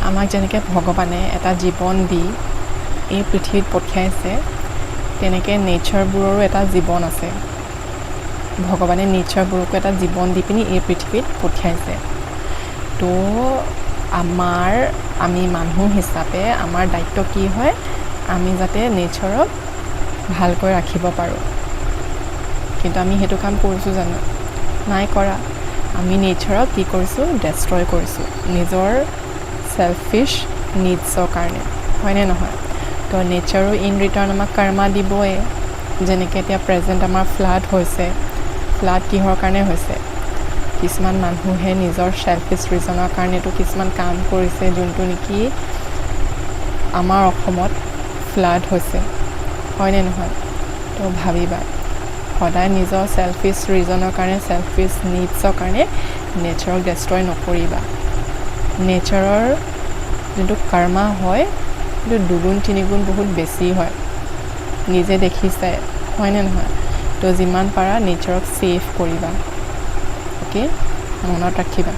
আমাক যেনেকৈ ভগৱানে এটা জীৱন দি এই পৃথিৱীত পঠিয়াইছে তেনেকৈ নেচাৰবোৰৰো এটা জীৱন আছে ভগৱানে নেচাৰবোৰকো এটা জীৱন দি পিনি এই পৃথিৱীত পঠিয়াইছে তো আমি মানুহ হিচাপে আমাৰ দায়িত্ব কি হয় আমি যাতে নেচাৰক ভালকৈ ৰাখিব পাৰোঁ কিন্তু আমি সেইটো কাম কৰিছোঁ জানো নাই কৰা আমি নেচাৰক কি কৰিছোঁ ডেষ্ট্ৰয় কৰিছোঁ নিজৰ সেলফিশ নিডছৰ কাৰণে হয়নে নহয় তো নেচাৰো ইন ৰিটাৰ্ণ আমাক কৰ্মা দিবই যেনেকৈ এতিয়া প্ৰেজেণ্ট আমাৰ ফ্লাড হৈছে ফ্লাড কিহৰ কাৰণে হৈছে কিছুমান মানুহে নিজৰ সেলফিশ ৰিজনৰ কাৰণেতো কিছুমান কাম কৰিছে যোনটো নেকি আমাৰ অসমত ফ্লাড হৈছে হয়নে নহয় তো ভাবিবা সদায় নিজৰ সেলফিশ ৰিজনৰ কাৰণে সেলফিশ নিডছৰ কাৰণে নেচাৰক ডেষ্ট্ৰয় নকৰিবা নেচাৰৰ যোনটো কৰ্মা হয় সেইটো দুগুণ তিনিগুণ বহুত বেছি হয় নিজে দেখিছে হয়নে নহয় তো যিমান পাৰা নেচাৰক ছেভ কৰিবা অ'কে মনত ৰাখিবা